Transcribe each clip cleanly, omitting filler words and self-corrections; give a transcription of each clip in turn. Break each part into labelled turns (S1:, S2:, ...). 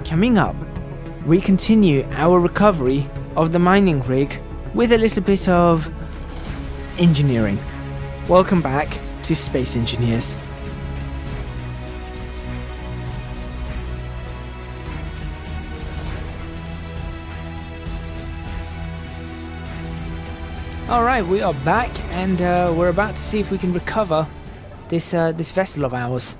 S1: Coming up, we continue our recovery of the mining rig with a little bit of engineering. Welcome back to Space Engineers. Alright, we are back and we're about to see if we can recover this vessel of ours.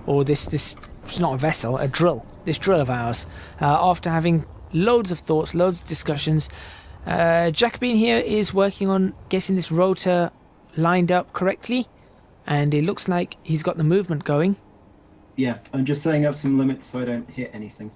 S1: Or this it's not a vessel, a drill. This drill of ours. After having loads of thoughts, loads of discussions. Jacobin here is working on getting this rotor lined up correctly. And it looks like he's got the movement going.
S2: Yeah, I'm just setting up some limits so I don't hit anything.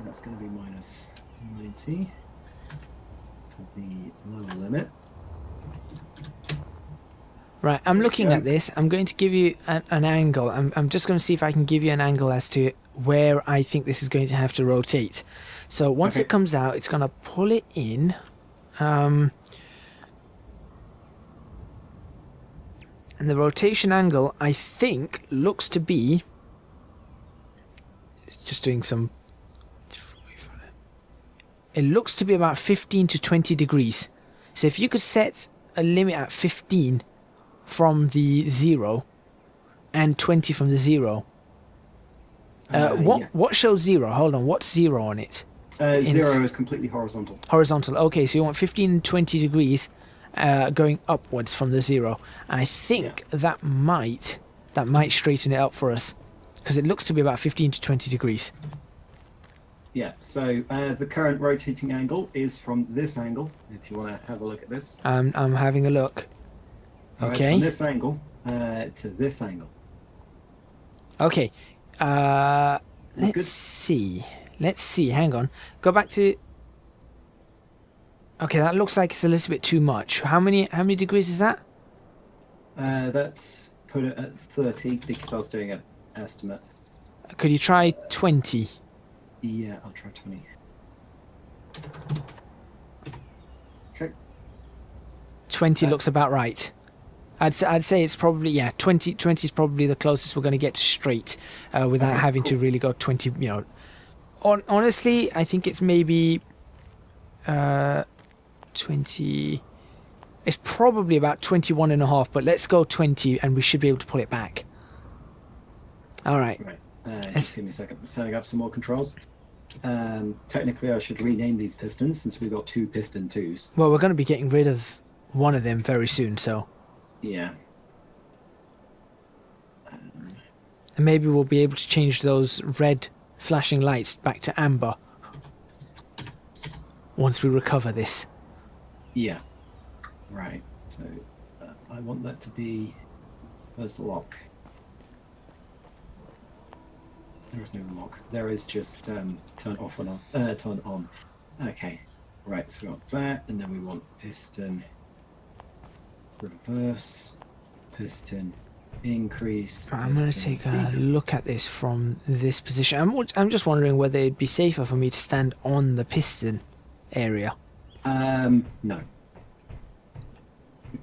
S2: That's going to be minus 90 for the lower limit.
S1: Right, I'm looking at this. I'm going to give you an angle. I'm just going to see if I can give you an angle as to where I think this is going to have to rotate. So once it comes out, it's going to pull it in. And the rotation angle, I think, looks to be... It's just doing some... It looks to be about 15 to 20 degrees. So if you could set a limit at 15 from the 0 and 20 from the 0. What shows 0? Hold on, what's 0 on it?
S2: 0 is completely horizontal.
S1: Horizontal, okay, so you want 15 and 20 degrees going upwards from the 0. I think that might straighten it up for us. Because it looks to be about 15 to 20 degrees.
S2: Yeah, so the current rotating angle is from this angle, if you want to have a look at this.
S1: I'm having a look. Okay.
S2: From this angle to this angle.
S1: Okay. Let's see. Hang on. Go back to... Okay, that looks like it's a little bit too much. How many degrees is that?
S2: That's put it at 30 because I was doing an estimate.
S1: Could you try 20?
S2: Yeah, I'll try 20. Okay.
S1: 20 looks about right. I'd say it's probably 20 is probably the closest we're going to get to straight without having to really go 20. Honestly, I think it's maybe 20. It's probably about 21.5, but let's go 20 and we should be able to pull it back. All right.
S2: Just give me a second. Setting up some more controls. Technically, I should rename these pistons since we've got 2 piston 2s.
S1: Well, we're going to be getting rid of one of them very soon, so...
S2: Yeah.
S1: And maybe we'll be able to change those red flashing lights back to amber once we recover this.
S2: Yeah. Right. So I want that to be first lock. There is no lock. There is just turn off and on. Turn on. Okay. Right. So we got that, and then we want piston reverse, piston increase.
S1: I'm going to take a look at this from this position. I'm just wondering whether it'd be safer for me to stand on the piston area.
S2: No.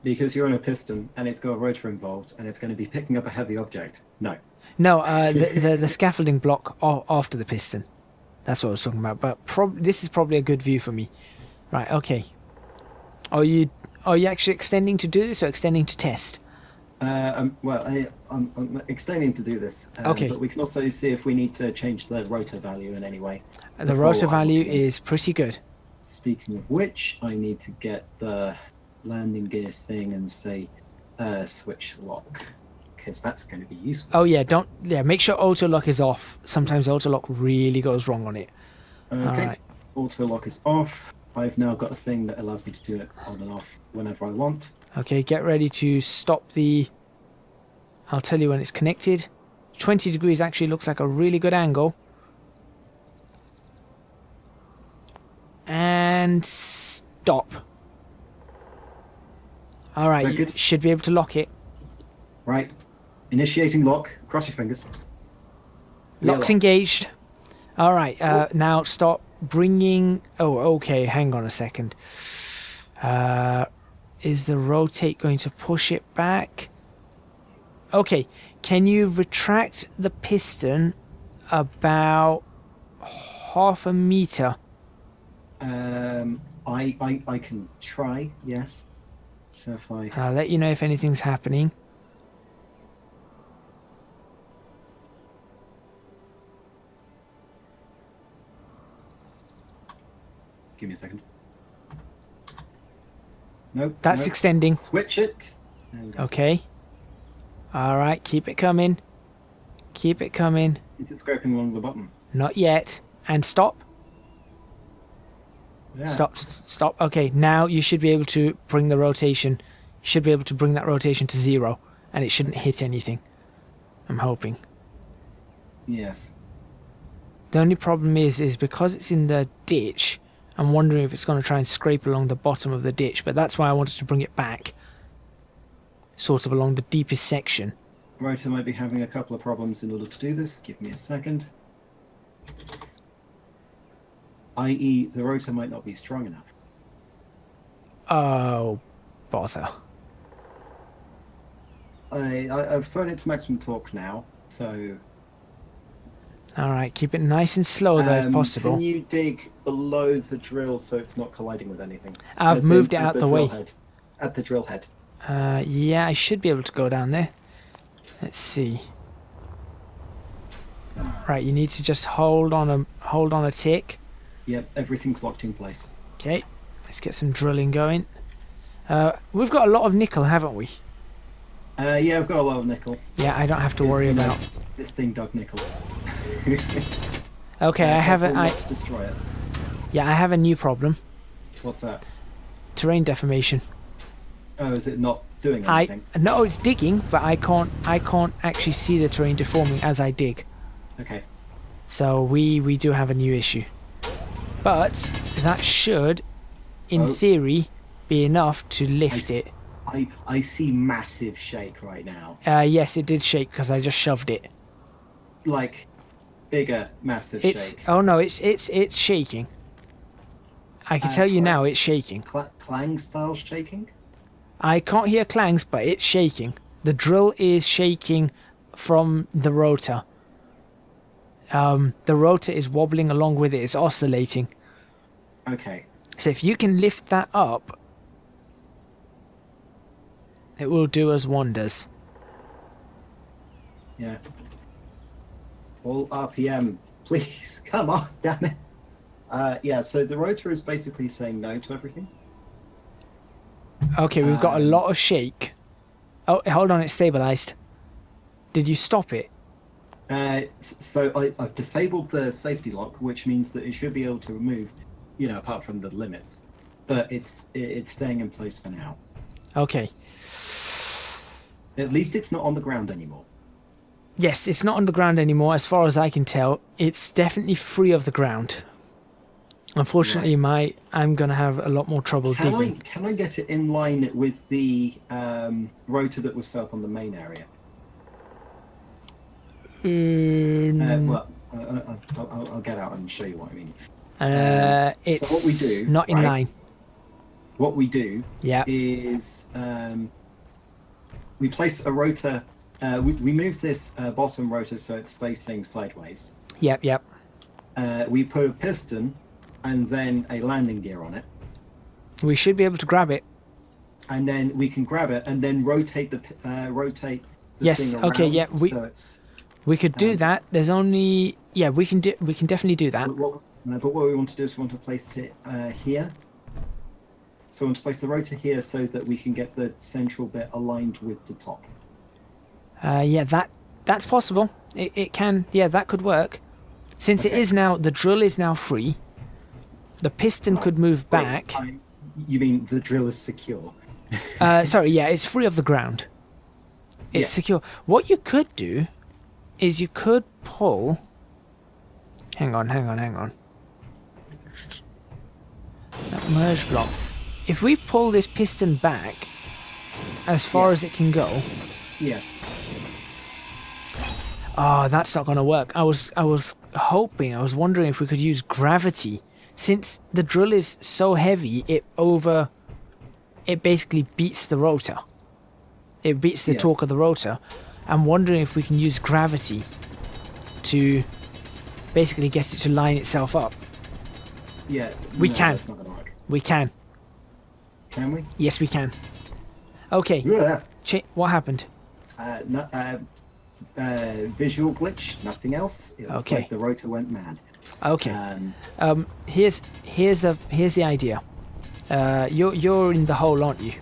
S2: Because you're on a piston and it's got a rotor involved and it's going to be picking up a heavy object. No.
S1: No, the scaffolding block after the piston. That's what I was talking about. But this is probably a good view for me. Right, okay. Are you actually extending to do this or extending to test?
S2: I'm extending to do this.
S1: Okay.
S2: But we can also see if we need to change the rotor value in any way.
S1: The rotor value is pretty good.
S2: Speaking of which, I need to get the landing gear thing and say switch lock, because that's going to be useful.
S1: Oh yeah, make sure auto lock is off. Sometimes auto lock really goes wrong on it.
S2: Okay.
S1: Right.
S2: Auto lock is off. I've now got a thing that allows me to do it on and off whenever I want.
S1: Okay, get ready to stop the... I'll tell you when it's connected. 20 degrees actually looks like a really good angle. And stop. Alright, you should be able to lock it.
S2: Right. Initiating lock. Cross your fingers.
S1: Lock's engaged. Alright, now stop bringing... Oh, okay, hang on a second. Is the rotate going to push it back? Okay, can you retract the piston about half a meter?
S2: I can try. Yes. So if I
S1: I'll let you know if anything's happening.
S2: give me a second. Nope.
S1: That's
S2: nope.
S1: extending.
S2: Switch it. There we go.
S1: Okay. Alright, keep it coming. Keep it coming.
S2: Is it scraping along the bottom?
S1: Not yet. And stop.
S2: Yeah.
S1: Stop. Okay, now you should be able to bring the rotation. You should be able to bring that rotation to 0. And it shouldn't hit anything. I'm hoping.
S2: Yes.
S1: The only problem is because it's in the ditch, I'm wondering if it's going to try and scrape along the bottom of the ditch, but that's why I wanted to bring it back, sort of along the deepest section.
S2: Rotor might be having a couple of problems in order to do this. Give me a second. I.e., the rotor might not be strong enough.
S1: Oh, bother.
S2: I've thrown it to maximum torque now, so...
S1: Alright, keep it nice and slow though if possible.
S2: Can you dig below the drill so it's not colliding with anything?
S1: I've
S2: As in
S1: moved it
S2: at
S1: out the
S2: drill
S1: way.
S2: head. At the drill head.
S1: Yeah, I should be able to go down there. Let's see. Right, you need to just hold on a tick.
S2: Yep, everything's locked in place.
S1: Okay, let's get some drilling going. We've got a lot of nickel, haven't we?
S2: Yeah, I've got a lot of nickel.
S1: Yeah, I don't have to worry about.
S2: This thing dug nickel.
S1: Okay, I have
S2: careful
S1: a
S2: not to destroy it.
S1: yeah, I have a new problem.
S2: What's that?
S1: Terrain deformation.
S2: Oh, is it not doing anything?
S1: No, it's digging, but I can't actually see the terrain deforming as I dig.
S2: Okay.
S1: So we do have a new issue. But that should, in
S2: Oh.
S1: theory, be enough to lift it.
S2: I see massive shake right now.
S1: Yes, it did shake because I just shoved it.
S2: Like, bigger, massive
S1: It's
S2: shake.
S1: oh no, it's shaking. I can tell you now, it's shaking.
S2: Clang style shaking?
S1: I can't hear clangs, but it's shaking. The drill is shaking from the rotor. The rotor is wobbling along with it. It's oscillating.
S2: Okay.
S1: So if you can lift that up, it will do us wonders.
S2: Yeah. All RPM, please. Come on, damn it. Yeah, so the rotor is basically saying no to everything.
S1: Okay, we've got a lot of shake. Oh, hold on, it's stabilized. Did you stop it?
S2: So I've disabled the safety lock, which means that it should be able to remove, apart from the limits. But it's staying in place for now.
S1: Okay.
S2: At least it's not on the ground anymore.
S1: Yes, it's not on the ground anymore, as far as I can tell. It's definitely free of the ground. Unfortunately, I'm gonna have a lot more trouble digging.
S2: Can I get it in line with the rotor that was set up on the main area? Well, I'll get out and show you what I mean.
S1: It's
S2: so what we do,
S1: not in
S2: right?
S1: line.
S2: What we do
S1: Yeah.
S2: is we place a rotor. We move this bottom rotor so it's facing sideways.
S1: Yep.
S2: We put a piston and then a landing gear on it,
S1: We should be able to grab it.
S2: and then we can grab it and then rotate the
S1: Yes,
S2: thing
S1: okay,
S2: around
S1: yeah,
S2: so it's
S1: We could do that. There's only we can definitely do that.
S2: but what we want to do is we want to place it here. So we want to place the rotor here so that we can get the central bit aligned with the top.
S1: Yeah, that's possible. It can. Yeah, that could work. Since it
S2: Okay.
S1: is now, the drill is now free. The piston could move back.
S2: You mean the drill is secure?
S1: Sorry, yeah, it's free of the ground. It's
S2: Yes.
S1: secure. What you could do is you could pull. Hang on. That merge block. If we pull this piston back as far
S2: Yes.
S1: as it can go.
S2: Yes.
S1: Oh, that's not going to work. I was wondering if we could use gravity. Since the drill is so heavy, it basically beats the rotor. It beats the
S2: Yes.
S1: torque of the rotor. I'm wondering if we can use gravity to basically get it to line itself up.
S2: Yeah.
S1: We
S2: no,
S1: can.
S2: That's not gonna work.
S1: We can.
S2: Can we?
S1: Yes, we can. Okay.
S2: Yeah.
S1: What happened?
S2: No, visual glitch. Nothing else. It was
S1: Okay.
S2: like the rotor went mad.
S1: Okay.
S2: Um,
S1: Here's the idea. You're in the hole, aren't you?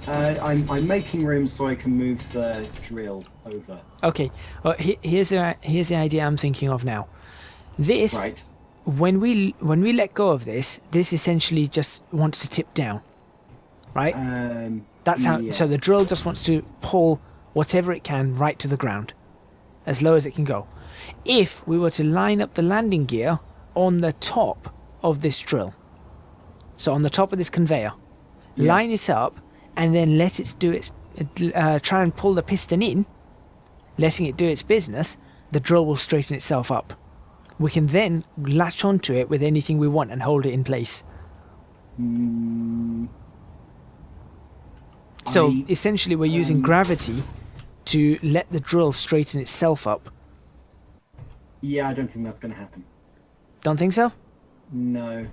S2: I'm making room so I can move the drill over.
S1: Okay. Well, here's the idea I'm thinking of now. This,
S2: Right.
S1: when we let go of this essentially just wants to tip down, right? That's how. So the
S2: yes.
S1: drill just wants to pull whatever it can right to the ground, as low as it can go. If we were to line up the landing gear on the top of this drill, so on the top of this conveyor,
S2: Yeah.
S1: line it up, and then let it do its try and pull the piston in, letting it do its business, the drill will straighten itself up. We can then latch onto it with anything we want and hold it in place.
S2: Mm,
S1: So
S2: I-
S1: essentially we're using gravity to let the drill straighten itself up.
S2: yeah, I don't think that's going to happen.
S1: Don't think so?
S2: No.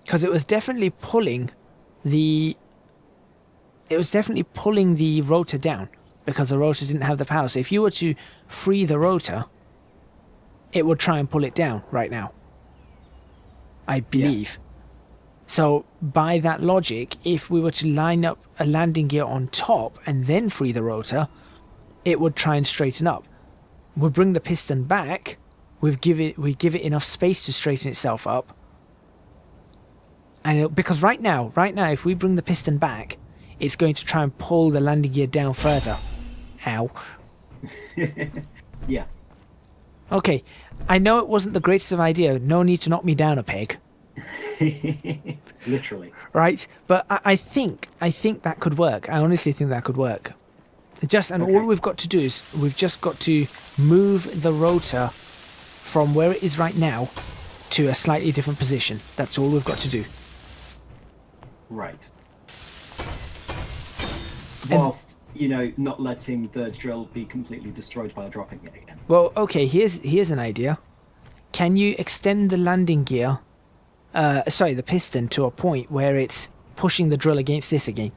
S1: Because it was definitely pulling the rotor down, because the rotor didn't have the power. So if you were to free the rotor, it would try and pull it down right now, I believe. So by that logic, if we were to line up a landing gear on top and then free the rotor, it would try and straighten up. We'll bring the piston back. We give it enough space to straighten itself up. And because right now, if we bring the piston back, it's going to try and pull the landing gear down further. Ow.
S2: Yeah.
S1: Okay, I know it wasn't the greatest of idea. No need to knock me down a peg,
S2: Literally.
S1: right? But I think that could work. I honestly think that could work. All
S2: Okay.
S1: we've got to do is we've just got to move the rotor from where it is right now to a slightly different position. That's all we've got to do.
S2: Right.
S1: And-
S2: Whilst, not letting the drill be completely destroyed by dropping it again.
S1: Well, okay, here's an idea. Can you extend the landing gear, the piston, to a point where it's pushing the drill against this again?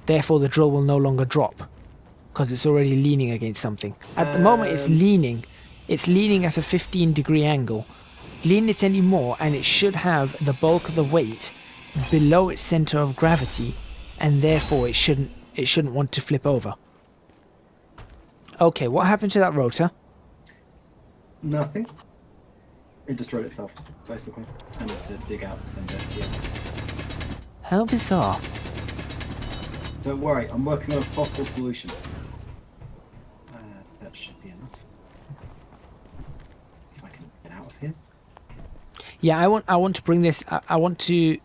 S1: Therefore, the drill will no longer drop, because it's already leaning against something. At the moment, it's leaning at a 15-degree angle. Lean it any more, and it should have the bulk of the weight below its center of gravity, and therefore it shouldn't want to flip over. Okay, what happened to that rotor?
S2: Nothing. It destroyed itself, basically. I need to dig out some bit here.
S1: How bizarre.
S2: Don't worry, I'm working on a possible solution. That should be enough. If I can get out of here.
S1: Yeah, I want to bring this. I want to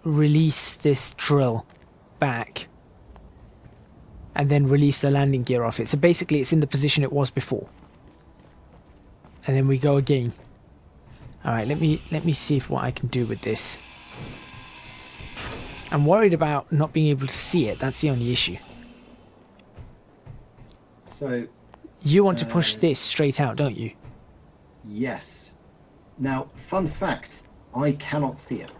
S1: release this drill back, and then release the landing gear off it. So basically, it's in the position it was before, and then we go again. All right, let me see what I can do with this. I'm worried about not being able to see it. That's the only issue.
S2: So,
S1: You want to push this straight out, don't you?
S2: yes. Now, fun fact, I cannot see it.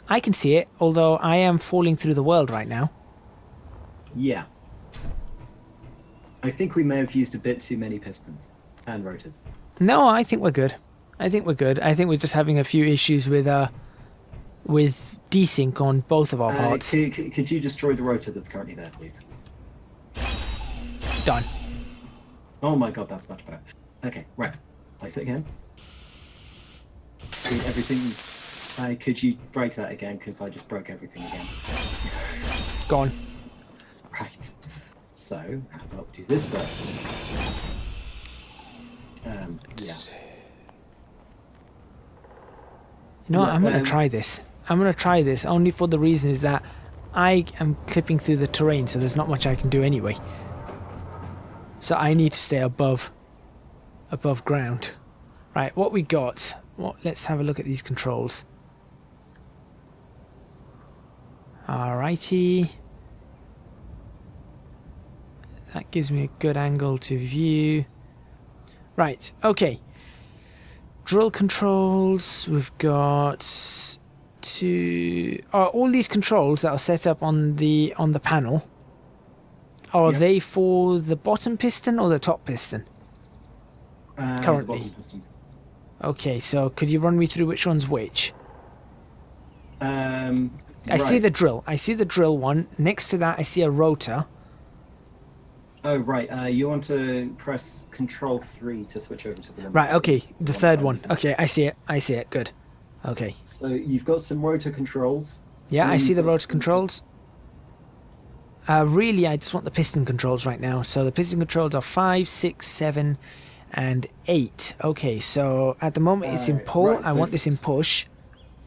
S1: I can see it, although I am falling through the world right now.
S2: Yeah. I think we may have used a bit too many pistons and rotors.
S1: No, I think we're good. I think we're just having a few issues with desync on both of our parts.
S2: Could you destroy the rotor that's currently there, please?
S1: Done.
S2: Oh my god, that's much better. Okay, right. Place it again. Everything. Could you break that again? Because I just broke everything again.
S1: Gone.
S2: Right. So, how about we do this first? Yeah.
S1: You know what?
S2: Yeah,
S1: I'm gonna try this. I'm gonna try this only for the reason is that I am clipping through the terrain, so there's not much I can do anyway. So I need to stay above ground. Right, what we got? Let's have a look at these controls. Alrighty. That gives me a good angle to view. Right, okay. Drill controls, we've got all these controls that are set up on the panel, are
S2: Yep.
S1: they for the bottom piston or the top piston?
S2: The
S1: Currently.
S2: bottom piston.
S1: Okay, so could you run me through which one's which? I see
S2: Right.
S1: the drill. I see the drill one. Next to that, I see a rotor.
S2: Oh, right. You want to press Control 3 to switch over to the one.
S1: Right, okay, the third
S2: I'm
S1: one.
S2: using.
S1: Okay, I see it. I see it. Good. Okay.
S2: So you've got some rotor controls.
S1: Yeah, I
S2: and
S1: see
S2: you've
S1: the
S2: got
S1: rotor
S2: some-
S1: controls. Really, I just want the piston controls right now. So the piston controls are 5, 6, 7, and 8. Okay, so at the moment it's in pull.
S2: Right,
S1: I
S2: so
S1: want this in push.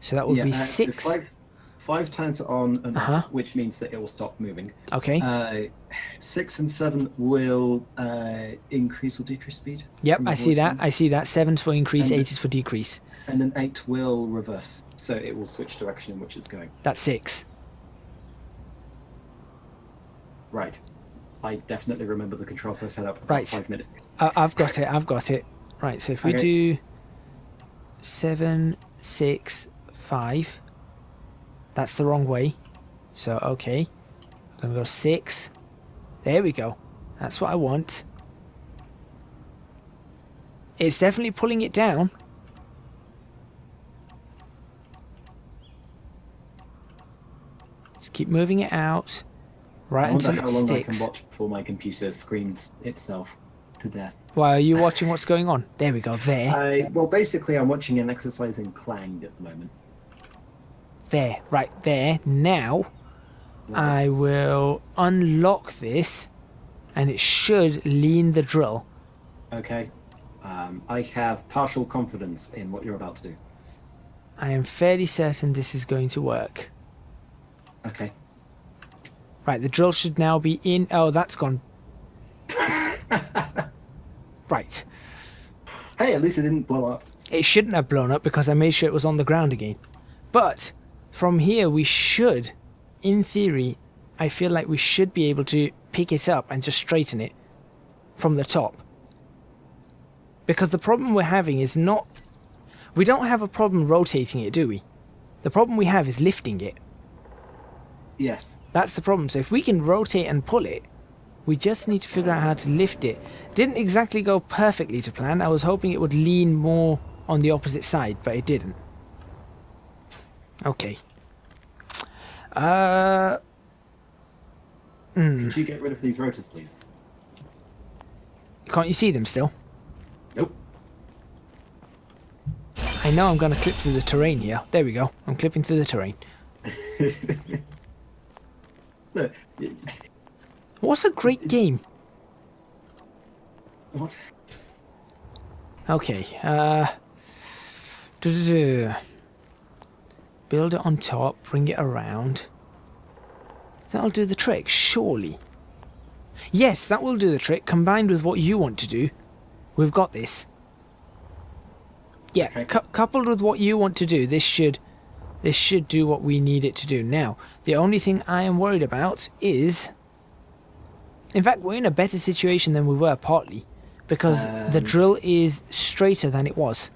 S1: So that would be
S2: so
S1: 6.
S2: five turns on and
S1: Uh-huh.
S2: off, which means that it will stop moving.
S1: Okay.
S2: 6 and 7 will increase or decrease speed.
S1: Yep,
S2: from
S1: I
S2: the
S1: see that.
S2: voice
S1: I see that. 7's for increase,
S2: And
S1: 8 is for decrease.
S2: and then 8 will reverse, so it will switch direction in which it's going.
S1: That's 6.
S2: Right. I definitely remember the controls I set up about
S1: Right.
S2: 5 minutes ago.
S1: I've got it. I've got it. Right, so if we
S2: Okay.
S1: do 7, 6, 5, that's the wrong way. So, okay. I'm going to go 6. There we go. That's what I want. It's definitely pulling it down. Just keep moving it out. Right
S2: I wonder
S1: until
S2: how
S1: it
S2: long I
S1: sticks.
S2: can watch before my computer screams itself to death.
S1: Why are you watching what's going on? There we go. There.
S2: Well, basically, I'm watching an exercise in Clang at the moment.
S1: There. Right there. Now,
S2: Right.
S1: I will unlock this and it should lean the drill.
S2: Okay. I have partial confidence in what you're about to do.
S1: I am fairly certain this is going to work.
S2: Okay.
S1: Right, the drill should now be in. Oh, that's gone. Right.
S2: Hey, at least it didn't blow up.
S1: It shouldn't have blown up because I made sure it was on the ground again. But from here, we should, in theory, I feel like we should be able to pick it up and just straighten it from the top. Because the problem we're having is not... We don't have a problem rotating it, do we? The problem we have is lifting it.
S2: Yes.
S1: That's the problem. So if we can rotate and pull it, we just need to figure out how to lift it. Didn't exactly go perfectly to plan. I was hoping it would lean more on the opposite side, but it didn't. Okay.
S2: Could you get rid of these rotors, please?
S1: Can't you see them still?
S2: Nope.
S1: I know I'm going to clip through the terrain here. There we go. I'm clipping through the terrain.
S2: Look.
S1: What's a great game?
S2: What?
S1: Okay. Build it on top, bring it around. That'll do the trick, surely. Yes, that will do the trick, combined with what you want to do. We've got this. Yeah,
S2: Okay.
S1: coupled with what you want to do, this should do what we need it to do. Now, the only thing I am worried about is... In fact, we're in a better situation than we were, partly, because the drill is straighter than it was.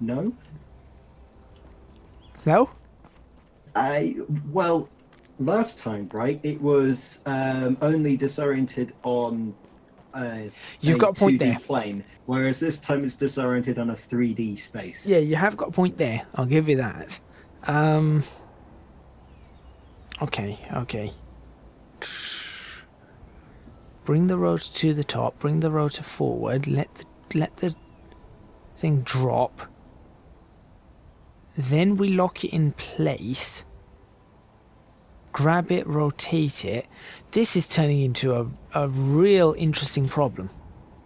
S2: No.
S1: No?
S2: Well, last time, right, it was only disoriented on
S1: You've got a point
S2: 2D
S1: there.
S2: plane, whereas this time it's disoriented on a 3D space.
S1: Yeah, you have got a point there. I'll give you that. Okay. Bring the rotor to the top. Bring the rotor forward. Let the thing drop. Then we lock it in place. Grab it, rotate it. This is turning into a real interesting problem.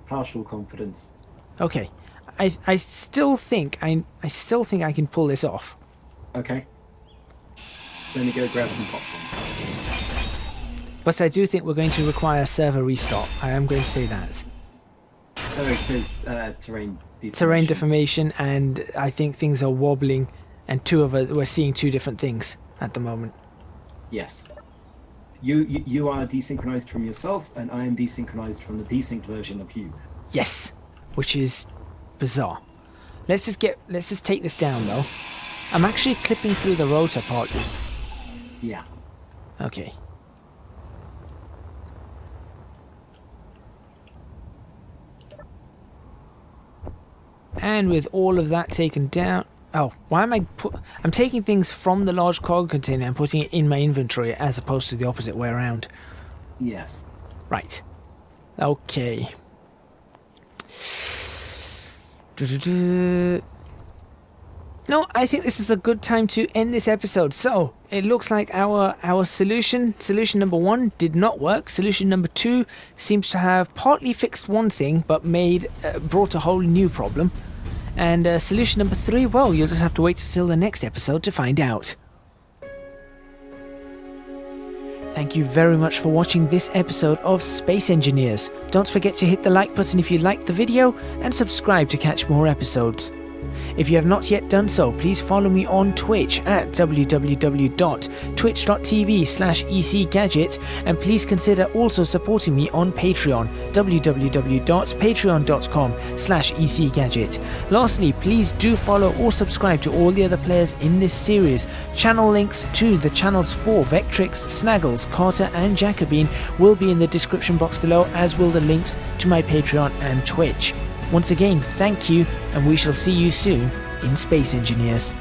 S2: Partial confidence.
S1: Okay, I still think I can pull this off.
S2: Okay. Let me go grab some popcorn.
S1: But I do think we're going to require a server restart. I am going to say that.
S2: Oh, because terrain deformation.
S1: Terrain deformation, and I think things are wobbling, and we're seeing two different things at the moment.
S2: Yes. You are desynchronized from yourself, and I am desynchronized from the desynced version of you.
S1: Yes, which is bizarre. Let's just take this down though. I'm actually clipping through the rotor partly.
S2: Yeah.
S1: Okay. And with all of that taken down... Oh, why am I'm taking things from the large cargo container and putting it in my inventory as opposed to the opposite way around.
S2: Yes.
S1: Right. Okay. No, I think this is a good time to end this episode. So, it looks like our solution number 1 did not work. Solution number 2 seems to have partly fixed one thing, but brought a whole new problem. And solution number 3, well, you'll just have to wait until the next episode to find out. Thank you very much for watching this episode of Space Engineers. Don't forget to hit the like button if you liked the video, and subscribe to catch more episodes. If you have not yet done so, please follow me on Twitch at www.twitch.tv/ecgadget, and please consider also supporting me on Patreon, www.patreon.com/ecgadget. Lastly, please do follow or subscribe to all the other players in this series. Channel links to the channels for Vectrix, Snaggles, Carter and Jacobine will be in the description box below, as will the links to my Patreon and Twitch. Once again, thank you, and we shall see you soon in Space Engineers.